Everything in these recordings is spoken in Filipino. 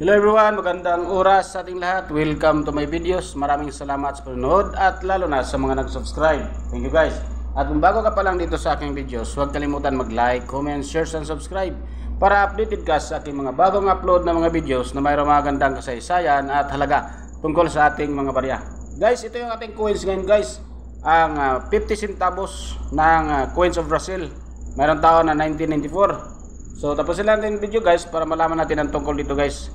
Hello everyone, magandang oras sa ating lahat. Welcome to my videos. Maraming salamat sa panonood at lalo na sa mga nag-subscribe. Thank you guys. At kung bago ka pa lang dito sa aking videos, huwag kalimutan mag-like, comment, share, and subscribe para updated ka sa aking mga bagong upload na mga videos na mayroong mga gandang kasaysayan at halaga tungkol sa ating mga barya. Guys, ito yung ating coins ngayon guys. Ang 50 centavos ng coins of Brazil. Mayroong taon na 1994. So tapusin lang din video guys para malaman natin ang tungkol dito guys.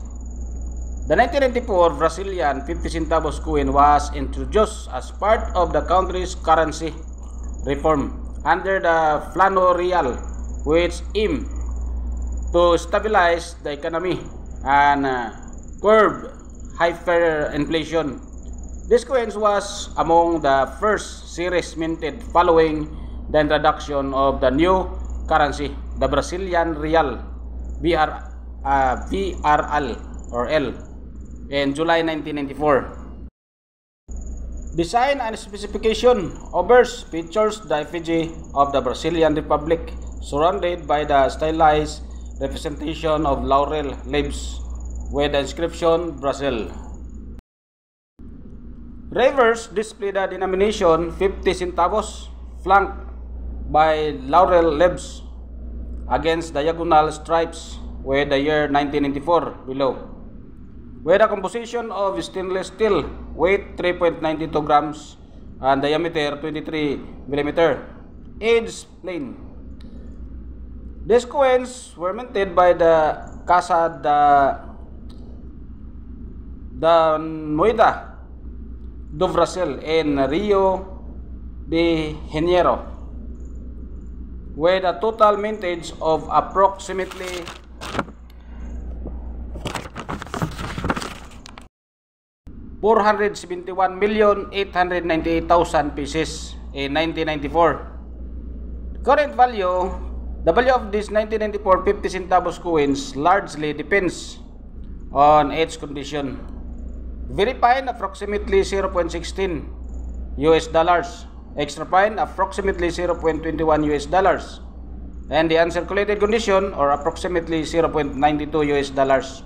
The 1994 Brazilian 50 centavos coin was introduced as part of the country's currency reform under the Plano Real, which aimed to stabilize the economy and curb hyperinflation. This coin was among the first series minted following the introduction of the new currency, the Brazilian Real, BRL or L, in July 1994. Design and specification. Obverse features the effigy of the Brazilian Republic surrounded by the stylized representation of laurel leaves with the inscription Brazil. Reverse display the denomination 50 centavos flanked by laurel leaves against diagonal stripes with the year 1994 below. With a composition of stainless steel, weight 3.92 grams and diameter 23 mm, edge plain. These coins were minted by the Casa da Moeda do Brasil in Rio de Janeiro, with a total mintage of approximately 471,898,000 pieces in 1994. Current value, the value of this 1994 50 centavos coins largely depends on its condition. Very fine, approximately 0.16 US dollars. Extra fine, approximately 0.21 US dollars. And the uncirculated condition, or approximately 0.92 US dollars.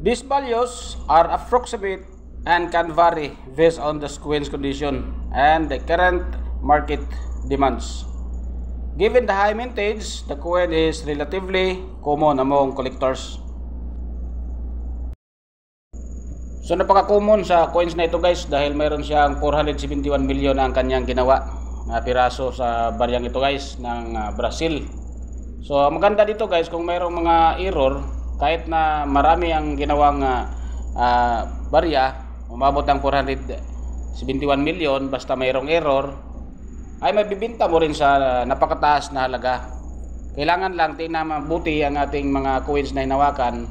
These values are approximate and can vary based on the coin's condition and the current market demands. Given the high mintage, the coin is relatively common among collectors. So napaka-common sa coins na ito guys dahil mayroon siyang 471 million ang kanyang ginawa na piraso sa baryang ito guys ng Brazil. So maganda dito guys kung mayroong mga error. Kahit na marami ang ginawang barya, umabot ng 471 million, basta mayroong error, ay mabibinta mo rin sa napakataas na halaga. Kailangan lang tingnan mabuti ang ating mga coins na hinawakan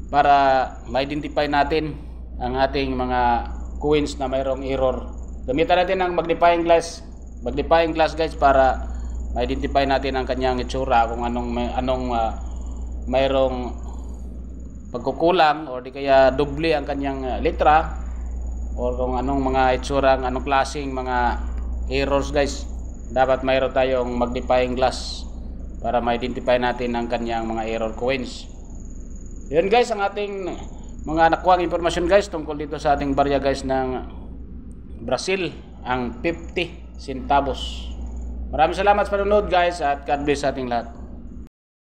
para ma-identify natin ang ating mga coins na mayroong error. Gamitan natin ang magnifying glass guys para ma-identify natin ang kanyang itsura kung anong mayroong pagkukulang o di kaya doble ang kanyang letra o kung anong mga itsurang anong klaseng mga errors guys. Dapat mayroon tayong magnifying glass para ma-identify natin ang kanyang mga error coins. Yun guys ang ating mga nakuhang impormasyon guys tungkol dito sa ating barya guys ng Brazil, ang 50 centavos. Maraming salamat sa panonood guys at God bless sa ating lahat.